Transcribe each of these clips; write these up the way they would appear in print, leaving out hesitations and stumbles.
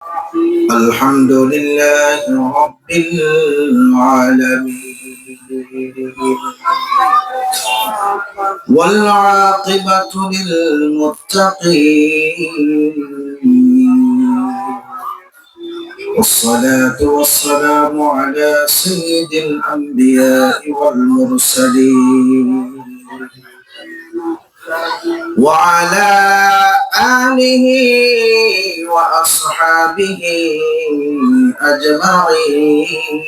الحمد لله رب العالمين والعاقبة للمتقين والصلاة والسلام على سيد الأنبياء والمرسلين وعلى آله وأصحابه أجمعين.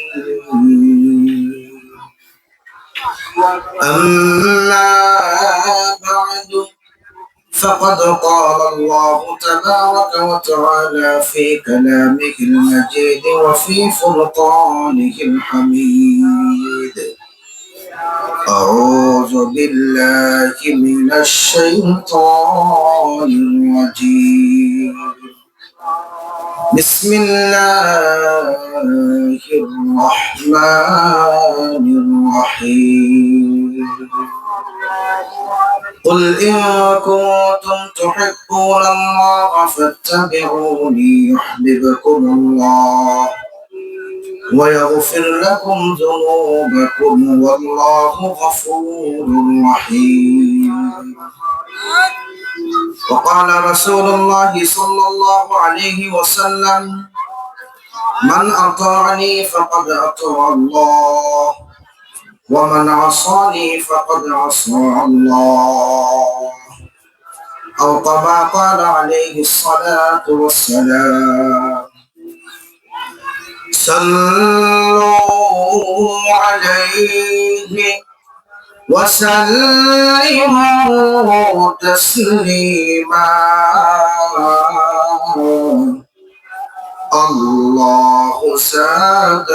أما بعد فقد قال الله تبارك وتعالى في كلامه المجيد وفي فرقانه الحميد: أعوذ بالله من الشيطان الرجيم. بسم الله الرحمن الرحيم. قل إن كنتم تحبون الله فاتبعوني يحببكم الله ويغفر لكم ذنوبكم والله غفور رحيم. وقال رسول الله صلى الله عليه وسلم: من أطاعني فقد أطاع الله ومن عصاني فقد عصى الله، أو كما قال عليه الصلاة والسلام. صلوا عليه وسلموا تسليما. الله زاد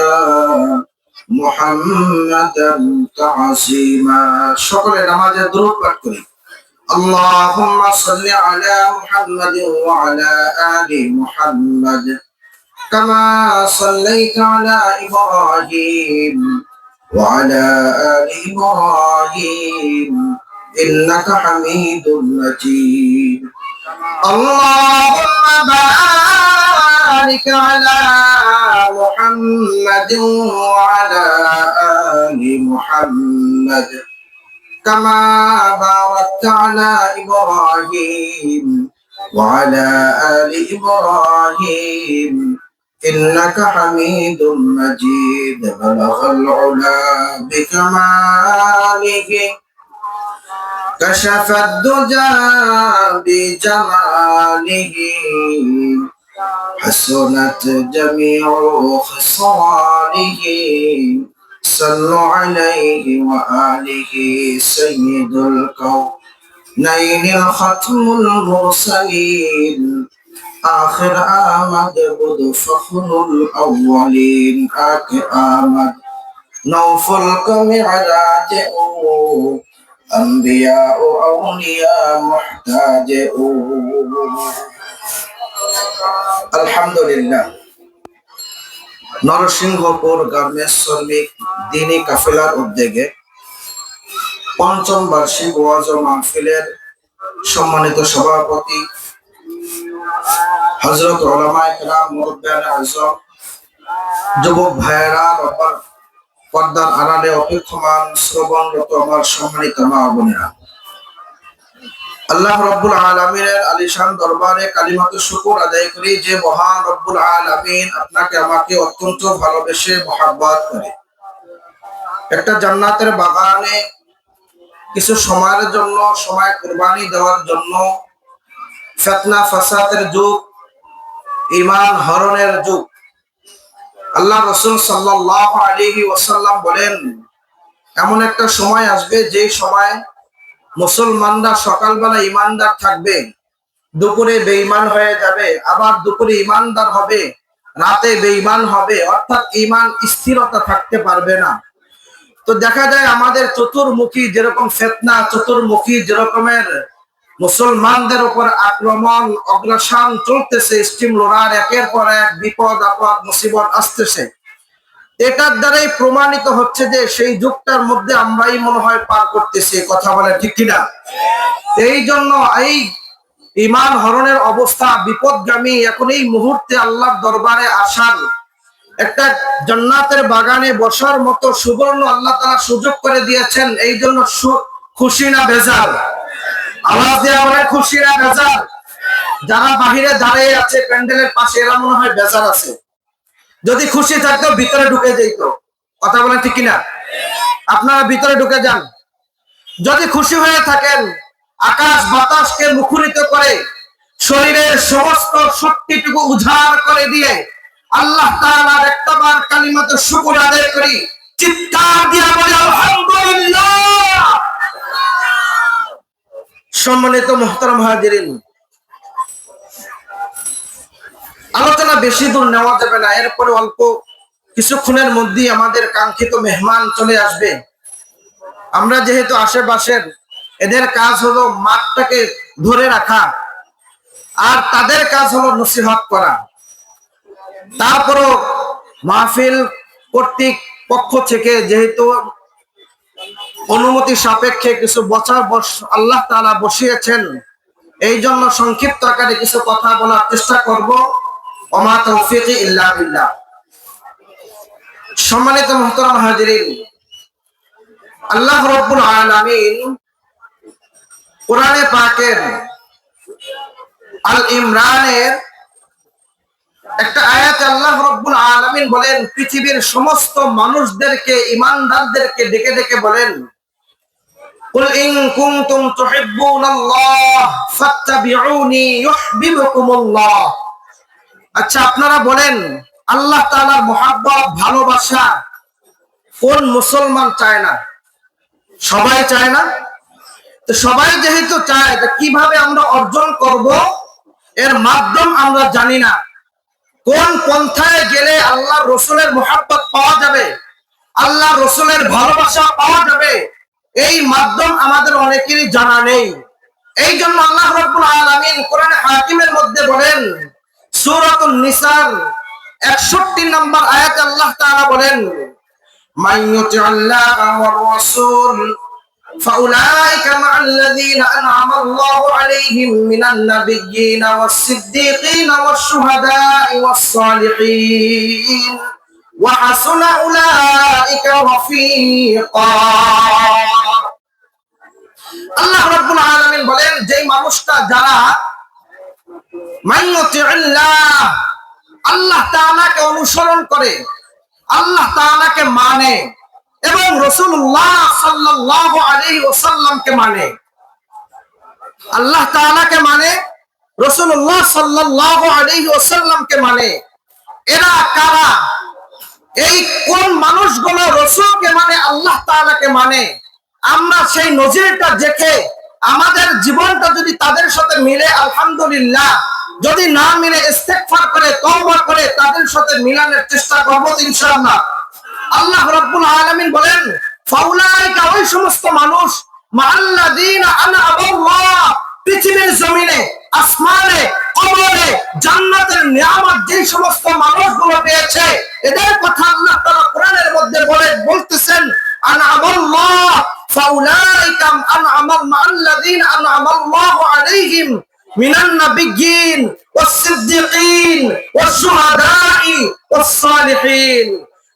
محمدا تعظيما. সকলে নামাজে দরুদ পাঠ করি। اللهم صل على محمد وعلى آل محمد كما صليت على إبراهيم وعلى آل إبراهيم إنك حميد مجيد. اللهم بارك على محمد وعلى آل محمد كما باركت على إبراهيم وعلى آل إبراهيم إنك حميد مجيد. بلغ العلا بكماله كشف الدجى بجماله حسنت جميع خصاله. صلوا عليه وآله سيد الكونين الختم المرسلين آخر آمد بد فخر الأولين آخر آمد نوفل كمعراج أنبياء أولياء محتاج. আলহামদুলিল্লাহ। নরসিংহপুর গার্মেন্টস শ্রমিক দিনী কাফেলার উদ্যোগে পঞ্চম বার্ষিক ওয়াজ ও মাহফিলের সম্মানিত সভাপতি হযরত উলামায়ে কেরাম, মুরব্বিয়ানে আযম, যুবক ভাইয়েরা, পর্দার আড়ালে অপেক্ষমান শ্রবণরত আমার সম্মানিত মা বোনেরা, আল্লাহ রাব্বুল আলামিনের আলিশান দরবারে কালিমাতুশ শুকর আদায় করি যে মহান রব্বুল আলামিন আপনাকে আমাকে অত্যন্ত ভালোবেসে মহব্বত করে একটা জান্নাতের বাগানে কিছু সময়ের জন্য সময় কুরবানি দেওয়ার জন্য ফিতনা ফাসাদের যুগ, ঈমান হরণের যুগ। আল্লাহ রাসূল সাল্লাল্লাহু আলাইহি ওয়াসাল্লাম বলেন, এমন একটা সময় আসবে যে সময় মুসলমানরা সকালবেলা ঈমানদার থাকবে, দুপুরে বেঈমান হয়ে যাবে, আবার দুপুরে ঈমানদার হবে, রাতে বেঈমান হবে, অর্থাৎ ঈমান স্থিরতা থাকতে পারবে না। তো দেখা যায় আমাদের চতুর্মুখী যেরকম ফিতনা, চতুর্মুখী যেরকমের মুসলমানদের উপর আক্রমণ অগ্রসর চলতেছে, স্টিম লোডার একের পর এক বিপদ আপদ মুসিবত আসতেছে, এটার দ্বারাই প্রমাণিত হচ্ছে যে সেই যুগটার মধ্যে আমরাই মনে হয় পার করতেছি। কথা বলে ঠিক কিনা? এই জন্য এই ইমান হরণের অবস্থা, বিপদগামী, এখন এই মুহূর্তে আল্লাহর দরবারে আসার, একটা জান্নাতের বাগানে বসার মতো সুবর্ণ আল্লাহ তাআলা সুযোগ করে দিয়েছেন। এই জন্য খুশি না বেজার? আওয়াজ দিয়ে আমরা খুশি না বেজার? যারা বাহিরে দাঁড়িয়ে আছে প্যান্ডেলের পাশে, এরা মনে হয় বেজার আছে। যদি খুশি থাকতো ভিতরে ঢুকে যেত। কথা বলেন ঠিক কিনা? আপনারা ভিতরে ঢুকে যান। যদি খুশি হয়ে থাকেন, আকাশ বাতাসকে মুখরিত করে শরীরের সমস্ত শক্তিটুকু উজাড় করে দিয়ে আল্লাহ তাআলার একটাবার কালিমাতে শুকর আদায় করি, চিৎকার দিয়ে বলি আলহামদুলিল্লাহ। সম্মানিত মুহতারাম হাজিরিন, আলোচনা বেশি দূর নেওয়া যাবে না, এরপরে অল্প কিছুক্ষণের মধ্যেই আমাদের কাঙ্ক্ষিত মেহমান চলে আসবে। আমরা যেহেতু আশেপাশের, এদের কাজ হলো মাঠটাকে ধরে রাখা, আর তাদের কাজ হলো নসিহত করা। তারপরও মাহফিল কর্তৃক পক্ষ থেকে যেহেতু অনুমতি সাপেক্ষে কিছু বছর আল্লাহ তাআলা বসিয়েছেন, এই জন্য সংক্ষিপ্ত আকারে কিছু কথা বলার চেষ্টা করব। ওমা তৌফিকি ইল্লা বিল্লাহ। সম্মানিত মুহতারাম হাজিরিন, আল্লাহ রাব্বুল আলামিন কোরআনে পাকের আল ইমরানের একটা আয়াতে আল্লাহ রাব্বুল আলামিন বলেন, পৃথিবীর সমস্ত মানুষদেরকে, ঈমানদারদেরকে ডেকে ডেকে বলেন, কুল ইন কুনতুম তুহিব্বুনাল্লাহ ফাত্তাবিউনি ইউহিব্বুকুমুল্লাহ। আচ্ছা, আপনারা বলেন, আল্লাহ তাআলার মহব্বত, ভালোবাসা কোন মুসলমান চায় না? সবাই চায় না? তো সবাই যেহেতু চায়, তো কিভাবে আমরা অর্জন করব এর মাধ্যম আমরা জানি না। কোন পন্থায় গেলে আল্লাহ রসুলের মহব্বত পাওয়া যাবে, আল্লাহ রসুলের ভালোবাসা পাওয়া যাবে, এই মাধ্যম আমাদের অনেকেরই জানা নেই। এই জন্য আল্লাহ রাব্বুল আলামিন কোরআনে হাকিমের মধ্যে বলেন, সূরাতুন নিসার 61 নম্বর আয়াতে আল্লাহ তাআলা বলেন, মান ইউতি'আল্লাহা ওয়ার রাসূল فأولئك مع الذين أنعم الله عليهم من النبيين والصديقين والشهداء والصالحين وحسن أولئك رفيقا। আল্লাহ রাব্বুল আলামিন বলেন, যে মানুষটা যারা মান ইউতি'আল্লাহ, আল্লাহ তাআলাকে অনুসরণ করে, আল্লাহ তাআলাকে মানে এবং রাসূলুল্লাহ সাল্লাল্লাহু আলাইহি ওয়াসাল্লামকে মানে, আল্লাহ তাআলাকে মানে, রাসূলুল্লাহ সাল্লাল্লাহু আলাইহি ওয়াসাল্লামকে মানে, এরা কারা? এই কোন মানুষগুলো রাসূলকে মানে, আল্লাহ তাআলাকে মানে, আমরা সেই নজিরটা দেখে আমাদের জীবনটা যদি তাদের সাথে মিলে আলহামদুলিল্লাহ, যদি না মিলে ইস্তেগফার করে, তওবা করে তাদের সাথে মিলানোর চেষ্টা করব ইনশাআল্লাহ। আল্লাহ রাব্বুল আলামিন বলেন, ফাউলাইকা, ওই সমস্ত মানুষ, মাআল্লাযীনা আনআমাল্লাহ, পৃথিবীর জমিনে, আসমানে, কবরে, জান্নাতের নিয়ামত যে সমস্ত মানুষগুলো পেয়েছে, এদের কথা আল্লাহ তাআলা কোরআনের মধ্যে বলতেছেন, আনআমাল্লাহ ফাউলাইকা মাআল্লাযীনা আনআমাল্লাহু আলাইহিম মিনান নাবিয়্যিন ওয়াস-সিদ্দীকিন ওয়াশ-শুহাদাই ওয়াস-সালিহিন।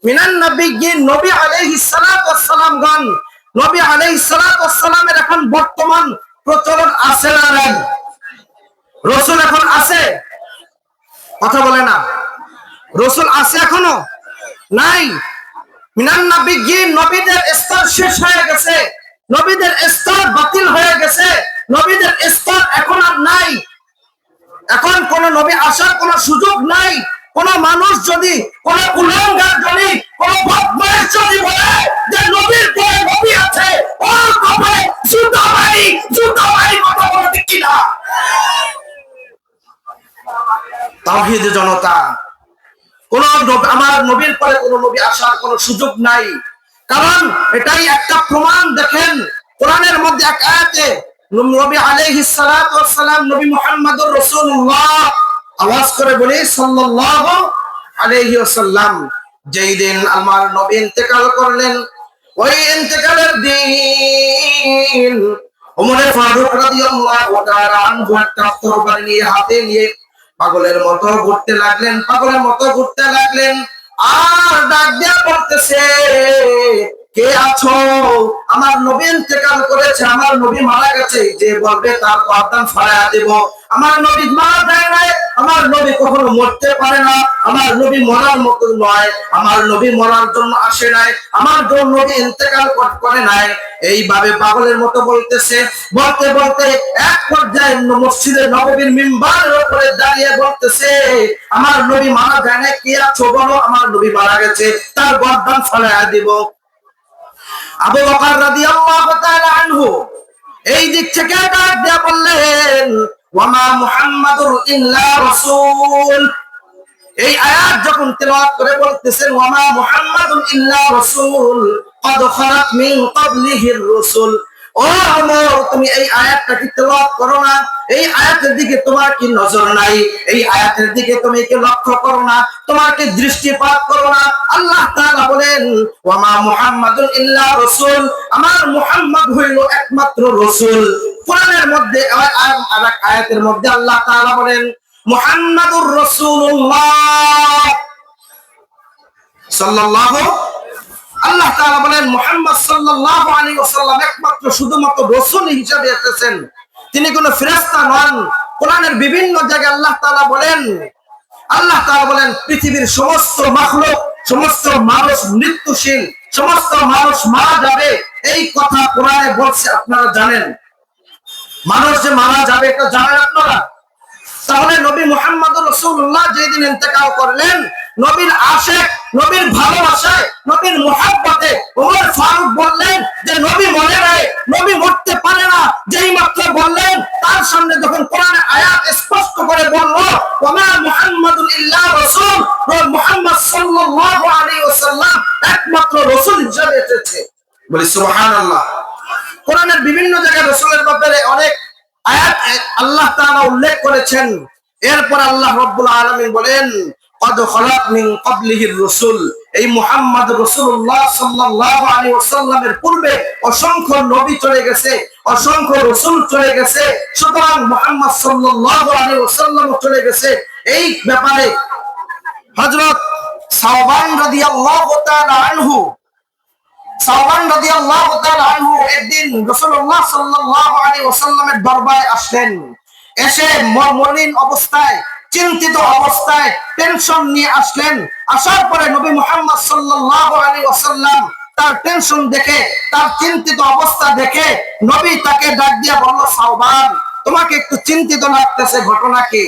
মিনান নাবিয়্যিন, নবী আলাইহিস সালাতু ওয়াস সালামগণ, নবী আলাইহিস সালাতু ওয়াস সালামের এখন বর্তমান প্রচলন আছে না নাই? রাসূল এখন আছে? কথা বলে না। রাসূল আছে এখনো? নাই। মিনান নাবিয়্যিন, নবীদের স্তর শেষ হয়ে গেছে, নবীদের স্তর বাতিল হয়ে গেছে, নবীদের স্তর এখন আর নাই। এখন কোন নবী আসার কোন সুযোগ নাই। কোন মানুষ যদি, কোন কুলাঙ্গার যদি, কোন বদমাশ যদি বলে যে নবীর পরে নবী আছে, ও কবে জুতামারি কথা বলে ঠিক কিনা? তাওহীদ জনতা, কোন আমার নবীর পরে কোন নবী আসার কোন সুযোগ নাই। কারণ এটাই একটা প্রমাণ। দেখেন কোরআনের মধ্যে এক আয়াতে নবী আলাইহিস সালাতু ওয়াস সালাম, নবী মুহাম্মদুর রাসূলুল্লাহ, আওয়াজ করে বলি সাল্লাল্লাহু আলাইহি ওয়াসাল্লাম, যেই দিন আমার নবী ইন্তেকাল করলেন, ওই ইন্তেকালের দিন ওমর ফারুক রাদিয়াল্লাহু তাআলা আনহু একটা তরবারি নিয়ে হাতে নিয়ে পাগলের মতো ঘুরতে লাগলেন, পাগলের মতো ঘুরতে লাগলেন। আর ডাক দিয়া বলতেছে, কে আছো? আমার নবী ইন্তেকাল করেছে, আমার নবী মারা গেছে, যে বলবে তার গর্দান ফাড়ায়া দেব। আমার নবী মারা যায় নাই, আমার নবী কখনো মরতে পারে না, আমার নবী মরার মতো নয়, আমার নবী মরার জন্য আসে নাই, আমার জন্য নবী ইন্তেকাল করে নাই। এইভাবে পাগলের মতো বলতেছে। বলতে বলতে এক পর্যায়ে মসজিদের নববীর মিম্বারের উপরে দাঁড়িয়ে বলতেছে, আমার নবী মারা যায় না, কে আছো বলো, আমার নবী মারা গেছে, তার গর্দান ফাড়ায়া দিব। আবু বকর রাদিয়াল্লাহু তাআলা আনহু এই দিক থেকে ডাক দিয়া বললেন, ওয়ামা মুহাম্মাদুর ইল্লা রাসূল। এই আয়াত যখন তেলাওয়াত করে বলতেছেন, ওয়ামা মুহাম্মাদুন ইল্লা রাসূল ক্বাদ খালাত মিন ক্বাবলিহির রাসূল। ও ওমর, তুমি এই আয়াতটা কি তেলাওয়াত করো না? এই আয়াতের দিকে তোমার কি নজর নাই? এই আয়াতের দিকে তুমি কি লক্ষ্য করো না? তোমার কি দৃষ্টিপাত করো না? আল্লাহ তাআলা বলেন, ওয়ামা মুহাম্মাদুন ইল্লা রাসূল, আমার মুহাম্মদ হইল একমাত্র রাসূল। কোরআনের মধ্যে আয়াতের মধ্যে আল্লাহ তাআলা বলেন, মুহাম্মাদুর রাসূলুল্লাহ সাল্লাল্লাহু, আল্লাহ তাআলা বলেন মুহাম্মদ সাল্লাল্লাহু আলাইহি ওয়াসাল্লাম একমাত্র শুধুমাত্র রাসূল হিসেবে এসেছেন, তিনি কোনো ফেরেশতা নন। কোরআনের বিভিন্ন জায়গায় আল্লাহ তাআলা বলেন পৃথিবীর সমস্ত মাখলুক, সমস্ত মানুষ মৃত্যুশীল, সমস্ত মানুষ মারা যাবে, এই কথা কোরআনে বলছে। আপনারা জানেন মানুষ যে মারা যাবে, এটা জানেন আপনারা? তাহলে নবী মুহাম্মদুর রাসূলুল্লাহ যেদিন ইন্তেকাল করলেন, নবীর আশিক, নবীর ভালোবাসায়, নবীর মুহাব্বতে ওমর ফারুক বললেন যে নবী মরে নাই, নবী মরতে পারে না। যেই মাত্র বললেন, তার সামনে যখন কোরআনের আয়াত স্পষ্ট করে বলল, ওমা মুহাম্মাদুন ইল্লা রাসূল, মুহাম্মদ সাল্লাল্লাহু আলাইহি ওয়াসাল্লাম একমাত্র রাসূল হিসেবে এসেছে। বলি সুবহানাল্লাহ। কোরআনের বিভিন্ন জায়গায় রাসূলের ব্যাপারে অনেক আয়াত আল্লাহ তাআলা উল্লেখ করেছেন। এরপর আল্লাহ রাব্বুল আলামিন বলেন, ক্বাদ খালাত মিন ক্বাবলিহির রাসূল, এই মুহাম্মদ রাসূলুল্লাহ সাল্লাল্লাহু আলাইহি ওয়াসাল্লামের পূর্বে অসংখ্য নবী চলে গেছে, অসংখ্য রাসূল চলে গেছে, সুতরাং মুহাম্মদ সাল্লাল্লাহু আলাইহি ওয়াসাল্লাম চলে গেছে। এই ব্যাপারে হযরত সাওবান রাদিয়াল্লাহু তাআলা আনহু, সাওবান রাদিয়াল্লাহু তাআলা আনহু একদিন রাসূলুল্লাহ সাল্লাল্লাহু আলাইহি ওয়াসাল্লামের দরবারে আসলেন। এসে মলিন অবস্থায়, চিন্তিত অবস্থায়, টেনশন নিয়ে আসলেন। আসার পরে নবী মুহাম্মদ সাল্লাল্লাহু আলাইহি ওয়াসাল্লাম তার টেনশন দেখে, তার চিন্তিত অবস্থা দেখে নবী তাকে ডাক দিয়া বলল, সাওবান, তোমাকে একটু চিন্তিত লাগতেছে, ঘটনা কি?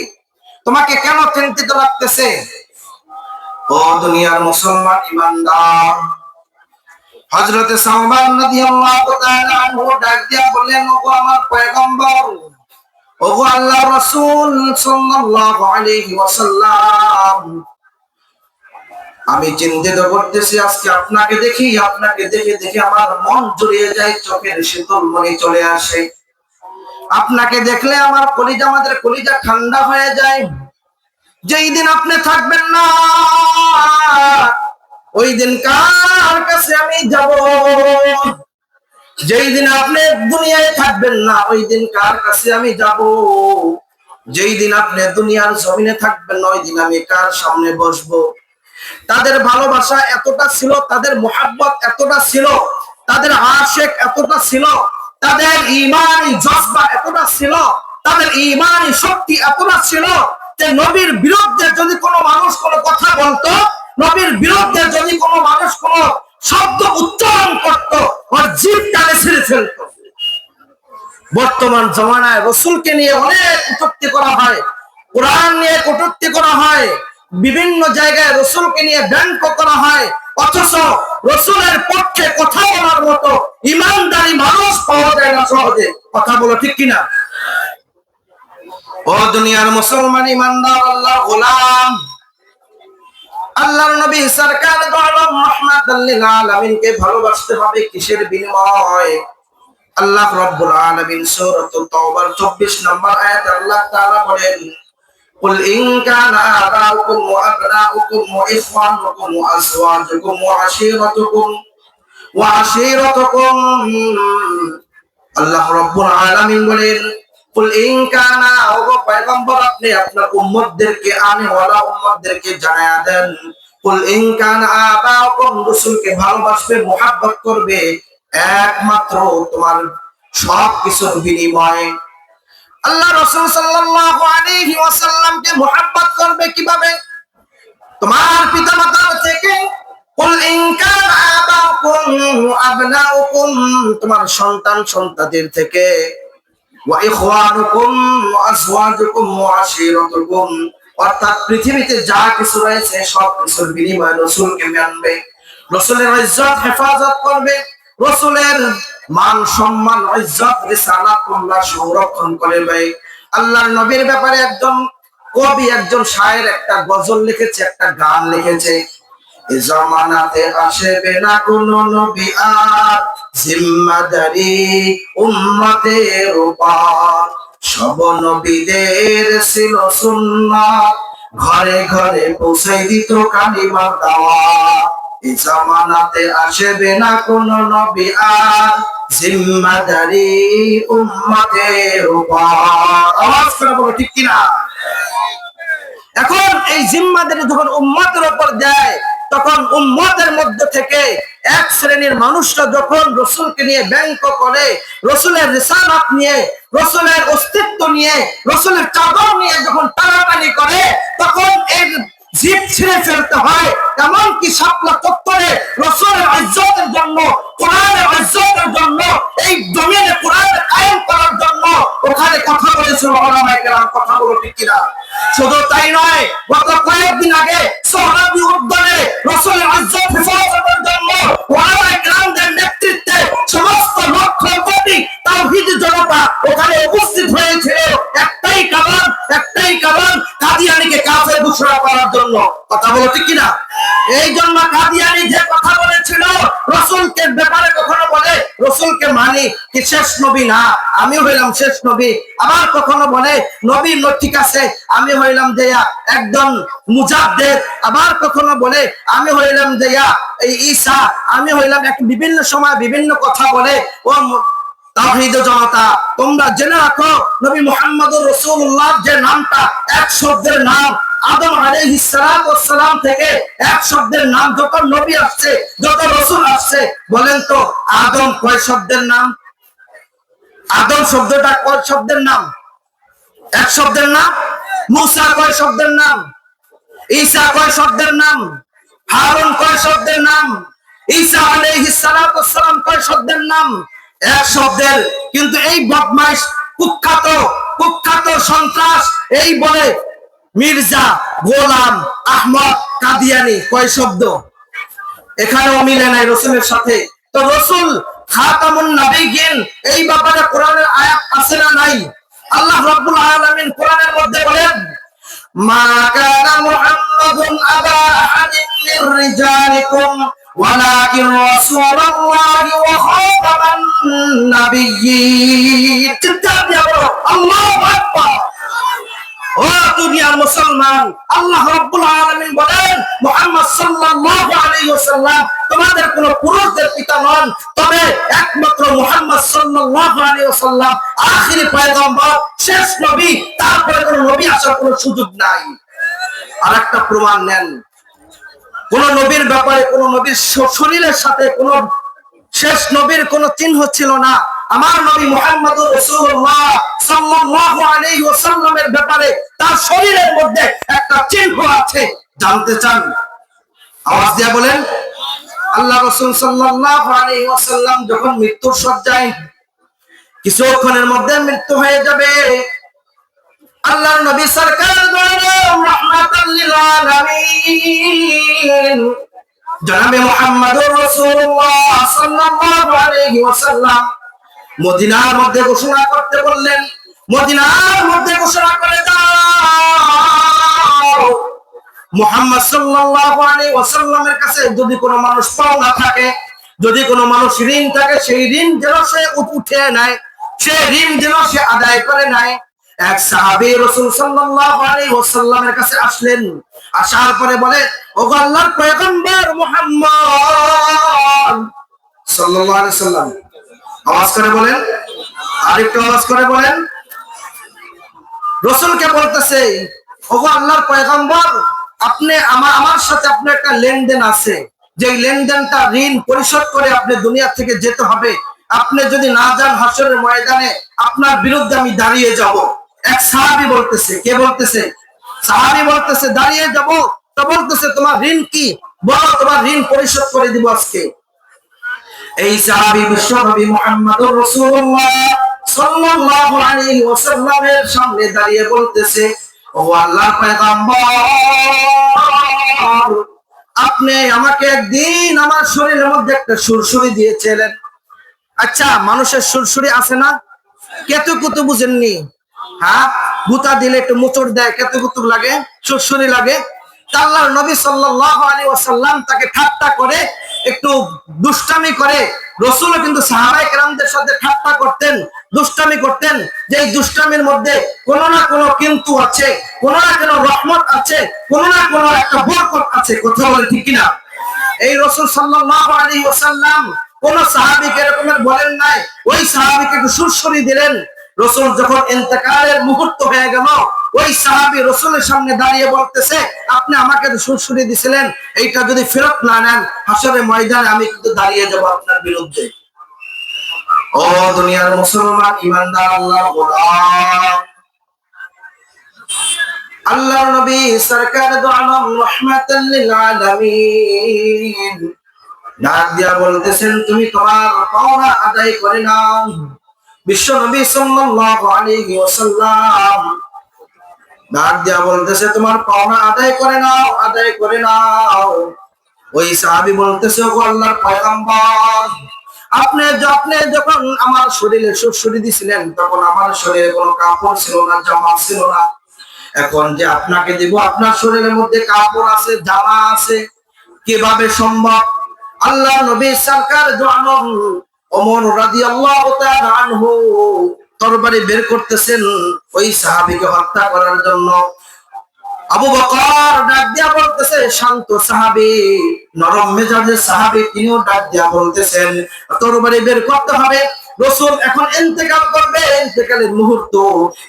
তোমাকে কেন চিন্তিত লাগতেছে? ও দুনিয়ার মুসলমান ইমানদার, হযরতে সাওবান রাদিয়াল্লাহু তাআলা আনহু ডাক দিয়া বললেন, ওগো আমার পয়গম্বর, ওগো আল্লাহর রাসূল সাল্লাল্লাহু আলাইহি ওয়াসাল্লাম, আমি চিন্তিত করতেছি। আজকে আপনাকে দেখে দেখে আমার মন জুড়িয়ে যায়, চোখের শীতল মনি চলে আসে। আপনাকে দেখলে আমার কলিজা, আমাদের কলিজা ঠান্ডা হয়ে যায়। যেই দিন আপনি থাকবেন না, ওই দিন কার কাছে আমি যাব? যেই দিন আপনি দুনিয়ায় থাকবেন না, ওই দিন কার কাছে আমি যাব? যেই দিন আপনি দুনিয়ার জমিনে থাকবেন না, ওই দিন আমি কার সামনে বসবো? তাদের ভালোবাসা এতটা ছিল, তাদের মুহাব্বত এতটা ছিল, তাদের আশিক এতটা ছিল, তাদের ঈমানি জজবা এতটা ছিল, তাদের ঈমানি শক্তি এতটা ছিল যে নবীর বিরুদ্ধে যদি কোনো মানুষ কোনো কথা বলতো, নবীর বিরুদ্ধে যদি কোনো মানুষ কোনো শব্দ উচ্চারণ করত, ওর জিভটা ছিঁড়ে ফেলতো। বর্তমান জমানায় রাসূলকে নিয়ে অনেক কটূক্তি করা হয়, কোরআন নিয়ে কটূক্তি করা হয়, বিভিন্ন জায়গায় রাসূলকে নিয়ে ব্যঙ্গ করা হয়, অথচ রাসূলের পক্ষে কথা বলার মতো ইমানদারি মানুষ পাওয়া যায় না সহজে। কথা বলো ঠিক কিনা? ও দুনিয়ার মুসলমান ইমানদার, আল্লাহর গোলাম, আল্লাহর নবী সরকার দু আলম রাহমাতাল লিল আলামিনকে ভালোবাসতে হবে কিসের বিনিময়ে? আল্লাহ রাব্বুল আলামিন সূরাতুত তাওবার 24 নম্বর আয়াতে আল্লাহ তাআলা বলেন, কুল ইন কানা আবাউকুম ওয়া আবনাউকুম ওয়া ইখওয়ানুকুম ওয়া আযওয়াজুকুম ওয়া আশীরাতুকুম আল্লাহ রাব্বুল আলামিন বলেন, কুল ইন কানা, ওগো পয়গম্বর আপনি আপনার উম্মতদেরকে আনেওয়ালা উম্মতদেরকে জানায়া দেন, কুল ইন কানা আবাউকুম, রাসূলকে ভালোবাসবে মুহাব্বত করবে একমাত্র তোমার সব কিছুর বিনিময়ে। আল্লাহ রাসূল সাল্লাল্লাহু আলাইহি ওয়াসাল্লামকে মুহাব্বত করবে কিভাবে? তোমার পিতামাতার থেকে, কুল ইন কানা আবাউকুম আবনাউকুম, তোমার সন্তান সন্ততির থেকে, ওয়া ইখওয়ানুকুম ওয়া আজওয়াজুকুম ওয়া আশীরাতুকুম, অর্থাৎ পৃথিবীতে যা কিছু রয়েছে সব কিছুর বিনিময়ে রাসূলকে মানবে, রাসূলের ইজ্জত হেফাজত করবে, রাসূলের মান সম্মান ইজ্জত রিসালাত তোমরা সংরক্ষণ করবে। আল্লাহর নবীর ব্যাপারে একজন কবি, একজন শায়ের একটা গজল লিখেছে, একটা গান লিখেছে, এ জামানাতে আসবে না কোন নবী আর, জিম্মাদারি উম্মতের উপর, সব নবীদের ছিল সুন্নাত, ঘরে ঘরে পৌঁছাই দিত কালিমার দাওয়াত। এই জামানাতে আসবে না কোন নবী আর, জিম্মাদারি উম্মতের উপর। আওয়াজ করে বলো ঠিক কিনা? এখন এই জিম্মাদারি যখন উম্মতের উপর দেয়, তখন উম্মতের মধ্যে থেকে এক শ্রেণীর মানুষরা যখন রাসূলকে নিয়ে ব্যঙ্গ করে, রাসূলের রিসালাত নিয়ে, রাসূলের অস্তিত্ব নিয়ে, রাসূলের চাদর নিয়ে যখন টানাটানি করে, তখন এই জিদ ছিঁড়ে ফেলতে হয়। এমনকি শাপলা চত্বরে রাসূলের ইজ্জতের জন্য, কোরআনের ইজ্জতের জন্য, এই জমিনে কোরআন কায়েম করার জন্য ওখানে কথা বলেছিল ওলামায়ে কেরাম। কথা বলো ঠিক কিনা? শুধু তাই নয়, গত কয়েকদিন আগে সোহরাওয়ার্দী উদ্যানে রাসূলের ইজ্জত হেফাজতের জন্য ওলামায়ে কেরামদের নেতৃত্বে সমস্ত লক্ষ কোটি তাওহীদি জনতা ওখানে উপস্থিত হয়েছিল একটাই কারণ, কাদিয়ানীকে কাফের ঘোষণা করার জন্য। কথা বলো ঠিক কিনা? এই জন্য কাদিয়ানী যে কথা বলেছিল রাসূলকে ব্যাপারে, কখনো বলে রাসূলকে মানি কি শেষ নবী না, আমি হইলাম শেষ নবী। আবার কখনো বলে নবী ঠিক আছে, আমি হইলাম দেয়া একজন মুজাদ্দিদ। আবার কখনো বলে আমি হইলাম দেয়া এই ঈসা, আমি হইলাম এক, বিভিন্ন সময় বিভিন্ন কথা বলে। ও তাওহীদ জনতা, তোমরা জেনে রাখো নবী মুহাম্মদুর রাসূলুল্লাহ যে নামটা, এক শব্দের নাম। আদম আলাইহিস সালাম থেকে এক শব্দের নাম যত নবী আসছে, যত রাসূল আসছে, বলেন তো আদম কয় শব্দের নাম? আদম শব্দটা কয় শব্দের নাম? এক শব্দের নাম। মুসা কয় শব্দের নাম? ঈসা কয় শব্দের নাম? হারুন কয় শব্দের নাম? ঈসা আলাইহিস সালাম কয় শব্দের নাম? এক শব্দের। কিন্তু এই বদমাইশ কুখ্যাত সন্ত্রাস এই বলে মির্জা গোলাম আহমদ কাদিয়ানী কয় শব্দ? এখানেও মিলে নাই রাসূলের সাথে। তো রাসূল খাতামুন নবিয়্যিন, এই ব্যাপারে কোরআনের আয়াত আছে না নাই? আল্লাহ রাব্বুল আলামিন কোরআনের মধ্যে বলেন, মা কানা মুহাম্মাদুন আবা আহাদিন মির রিজালিকুম ওয়ালাকিন রাসূলুল্লাহি ওয়া খাতামান নাবিয়্যিন। চিৎকার দিয়ে বলো আল্লাহু আকবার। ও দুনিয়ার মুসলমান, আল্লাহ রাব্বুল আলামিন বলেন মুহাম্মদ সাল্লাল্লাহু আলাইহি ওয়াসাল্লাম তোমাদের কোন পুরুষদের পিতা নন, তবে একমাত্র মুহাম্মদ সাল্লাল্লাহু আলাইহি ওয়াসাল্লাম আখিরি পয়গম্বর, শেষ নবী, তারপরে কোন নবী আসার কোন সুযোগ নাই। আরেকটা প্রমাণ নেন, কোন নবীর ব্যাপারে, কোন নবীর শরীরের সাথে কোন শেষ নবীর কোন চিহ্ন ছিল না। আমার নবী মুহাম্মদুর রাসূলুল্লাহ সাল্লাল্লাহু আলাইহি ওয়াসাল্লামের ব্যাপারে তার শরীরের মধ্যে একটা চিহ্ন আছে। জানতে চান? আওয়াজ দিয়ে বলেন। আল্লাহ রাসূল সাল্লাল্লাহু আলাইহি ওয়াসাল্লাম যখন মৃত্যুর শয্যায়, কিছুক্ষণের মধ্যে মৃত্যু হয়ে যাবে, আল্লাহর নবী সরকার রাহমাতাল লিল আলামিন জনাবে মুহাম্মদুর রাসূলুল্লাহ সাল্লাল্লাহু আলাইহি ওয়াসাল্লাম মদিনার মধ্যে ঘোষণা করতে বললেন, মদিনার মধ্যে ঘোষণা করে দাও মুহাম্মদ সাল্লাল্লাহু আলাইহি ওয়াসাল্লামের কাছে যদি কোনো মানুষ পাওনা থাকে, যদি কোনো মানুষ ঋণ থাকে, সেই ঋণ যেন সে উঠে নেয়, সে ঋণ যেন সে আদায় করে নেয়। এক সাহাবী রাসূল সাল্লাল্লাহু আলাইহি ওয়াসাল্লামের কাছে আসলেন, আসার পরে বলে, ওগো আল্লাহর পয়গম্বর মুহাম্মদ সাল্লাল্লাহু আলাইহি ওয়াসাল্লাম, আওয়াজ করে বলেন, আরেকটু আওয়াজ করে বলেন। রসুলকে বলতেছে, ওগো আল্লাহর পয়গম্বর, আপনি আমার সাথে আপনার একটা লেনদেন আছে, যে লেনদেনটা ঋণ পরিশোধ করে আপনি দুনিয়া থেকে যেতে হবে। আপনি যদি না যান হাসরের ময়দানে আপনার বিরুদ্ধে আমি দাঁড়িয়ে যাব। এক সাহাবী বলতেছে, কে বলতেছে? সাহাবী বলতেছে দাঁড়িয়ে যাব। তো বলতেছে তোমার ঋণ কি, বলো, তোমার ঋণ পরিশোধ করে দিব আজকে। এই সাহাবী বিশ্বনবী মুহাম্মদুর রাসূলুল্লাহ সাল্লাল্লাহু আলাইহি ওয়াসাল্লামের সামনে দাঁড়িয়ে বলতেছে, ও আল্লাহর পয়গম্বর, আপনি আমাকে একদিন আমার শরীরের মধ্যে একটা সুরসুরি দিয়েছিলেন। আচ্ছা, মানুষের সুরসুরি আছে না? কেতুকুতু বুঝেননি? হ্যাঁ, গুতা দিলে একটু মোচড় দেয়, কেতুকুতু লাগে, সুরসুরি লাগে। আল্লাহর নবী সাল্লাল্লাহু আলাইহি ওয়াসাল্লাম তাকে ঠাট্টা করে, একটু দুষ্টামি করে। রাসূলও কিন্তু সাহাবায়ে কেরামদের সাথে ঠাট্টা করতেন, দুষ্টামি করতেন, যে এই দুষ্টামির মধ্যে কোনো না কোনো কিন্তু আছে, কোনো না কোনো রহমত আছে, কোনো না কোনো একটা বরকত আছে। কথা বলে ঠিক কিনা? এই রাসূল সাল্লাল্লাহু আলাইহি ওয়াসাল্লাম কোন সাহাবীকে এরকমের বলেন নাই, ওই সাহাবীকে একটু সুরসুরি দিলেন। রাসূল যখন ইন্তেকালের মুহূর্ত হয়ে গেল, ওই সাহাবী রাসূলের সামনে দাঁড়িয়ে বলতেছে, আপনি আমাকে তো সুরসুরি দিছিলেন, এইটা যদি ফেরত না নেন হাশরের ময়দানে আমি কিন্তু দাঁড়িয়ে যাব আপনার বিরুদ্ধে। ও দুনিয়ার মুসলমান ঈমানদার আল্লাহর গোলাম, আল্লাহর নবী সরকার দু আলম রাহমাতাল লিল আলামিন ডাক দিয়া বলতেছেন, তুমি তোমার পাওনা আদায় করে নাও। বিশ্ব নবী সাল্লাল্লাহু আলাইহি ওয়াসাল্লাম ডাক দিয়া বলতেছে, তোমার পাওনা আদায় করে নাও, আদায় করে নাও। ওই সাহাবী বলতেছে, ও আল্লাহর পয়গম্বর, আপনি যখন আমার শরীরে সুরসুরি দিছিলেন তখন আমার শরীরে কোনো কাপড় ছিল না, জামা ছিল না। এখন যে আপনাকে দিব, আপনার শরীরের মধ্যে কাপড় আছে, জামা আছে, কিভাবে সম্ভব? আল্লাহ নবী সরকার দু আলম ওমর রাদিয়াল্লাহু তাআলা আনহু তরবারি বের করতেছেন ওই সাহাবীকে হত্যা করার জন্য। আবু বকর ডাক দিয়া বলতেছে, শান্ত সাহাবী, নরম মেজাজের সাহাবী, তিনিও ডাক দিয়া বলতেছেন তরবারি বের করতে হবে। রাসূল এখন ইন্তেকাল করবে, ইন্তেকালের মুহূর্ত।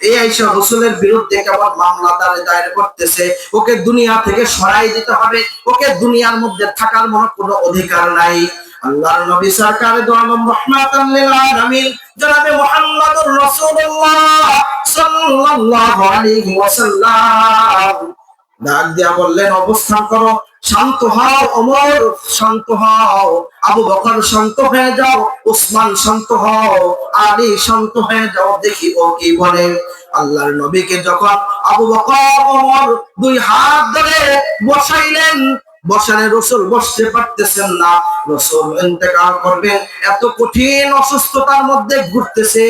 এই আয়েশা রাসূলের বিরুদ্ধে কেবল মামলা দায়ের করতেছে, ওকে দুনিয়া থেকে সরাই দিতে হবে, ওকে দুনিয়ার মধ্যে থাকার কোনো অধিকার নাই। আল্লাহর নবী সরকার দু আলম রাহমাতাল লিল আলামিন জনাবে মুহাম্মদুর রাসূলুল্লাহ সাল্লাল্লাহু আলাইহি ওয়াসাল্লাম ডাক দিয়া বললেন, অবস্থান করো, শান্ত হও ওমর, শান্ত হও, আবু বকর শান্ত হয়ে যাও, উসমান শান্ত হও, আলী শান্ত হয়ে যাও, দেখি ও কি বলে। আল্লাহর নবীকে যখন আবু বকর ওমর দুই হাত ধরে বসাইলেন, বসালে রাসূল বসতে পারতেছেন না। রাসূল ইন্তেকাল করবেন, এত কঠিন অসুস্থতার মধ্যে ঘুরতেছে,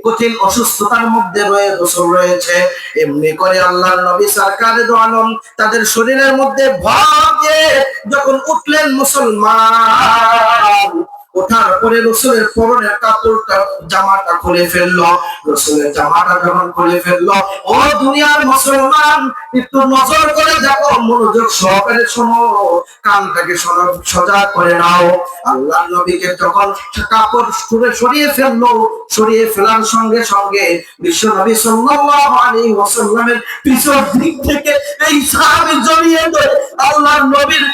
কঠিন অসুস্থতার মধ্যে রাসূল রয়েছে। এমনি করে আল্লাহর নবী সরকারে দু আলম তাদের শরীরের মধ্যে ভর দিয়ে যখন উঠলেন মুসলমান, ওঠার পরে রাসূলের পরনের কাপড়টা, জামাটা খুলে ফেললো। রাসূলের জামাটা যখন খুলে ফেললো, ও দুনিয়ার মুসলমান, একটু নজর করে দেখো, মনোযোগ সহকারে শোনো, কানটাকে সোজা করে নাও। আল্লাহ নবীকে যখন কাপড় সরিয়ে ফেললো, সরিয়ে ফেলার সঙ্গে সঙ্গে বিশ্ব নবী সাল্লাল্লাহু আলাইহি ওয়াসাল্লামের পিছন দিক থেকে এই সাহাবী জড়িয়ে ধরে আল্লাহর নবীর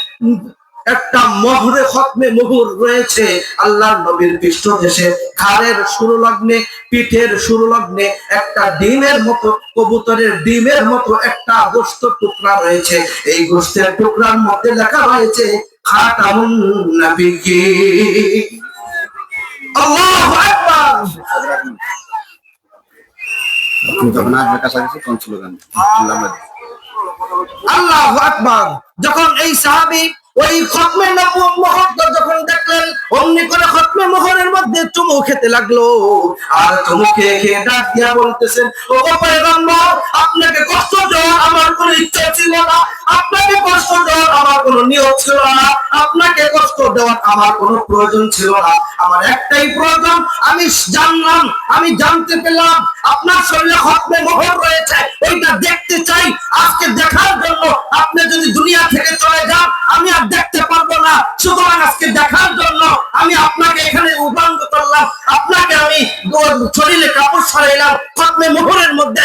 একটা মোহরে খতমে মোহর রয়েছে, আল্লাহর নবীর পৃষ্ঠদেশে ঘাড়ের সুরলগ্নে, পিঠের সুরলগ্নে একটা ডিমের মতো, কবুতরের ডিমের মতো একটা গোশত টুকরা রয়েছে। এই গোশতের টুকরার মধ্যে লেখা রয়েছে খাতামুন নাবিয়্যিন। আল্লাহু আকবার। আল্লাহু আকবার। যখন এই সাহাবী ওই খতমে নবুয়্যত মোহরটা যখন দেখলেন, অমনি করে খতমে মোহরের মধ্যে চুমু খেতে লাগলো। আর চুমু খেয়ে খেয়ে ডাক দিয়া বলতেছেন, ও পয়গম্বর, আপনাকে কষ্ট দেওয়ার আমার কোনো ইচ্ছা ছিল না, আপনাকে কষ্ট দেওয়ার আমার কোনো নিয়ত ছিল না, আপনাকে কষ্ট কষ্ট দেওয়ার আমার কোনো প্রয়োজন ছিল না। আমার একটাই প্রয়োজন, আমি জানলাম, আমি জানতে পেলাম আপনার শরীরে খতমে মোহর রয়েছে, ওইটা দেখতে চাই। আজকে দেখার জন্য আপনি যদি দুনিয়া থেকে চলে যান, আমি আর দেখতে পারবো না। সুতরাং আজকে দেখার জন্য আমি আপনাকে এখানে উদ্বন্ধ করলাম, আপনাকে আমি শরীরে কাপড় সরাইলাম, খতমে মোহরের মধ্যে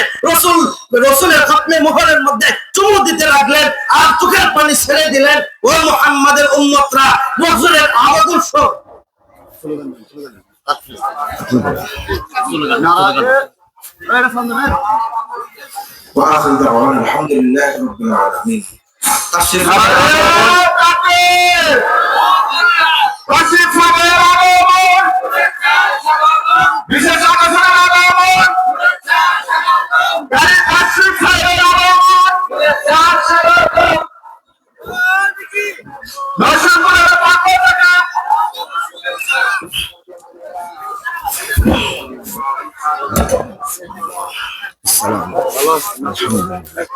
রসুলের খতমে মোহরের মধ্যে চুমু দিতে লাগলেন আর চোখের পানি ছেড়ে দিলেন। ও মুহাম্মাদের উম্মতরা, রসুলের আদর্শ وآخر دعوانا الحمد لله رب العالمين.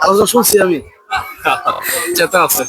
আলোচনা শুনছি আমি চেতা আছে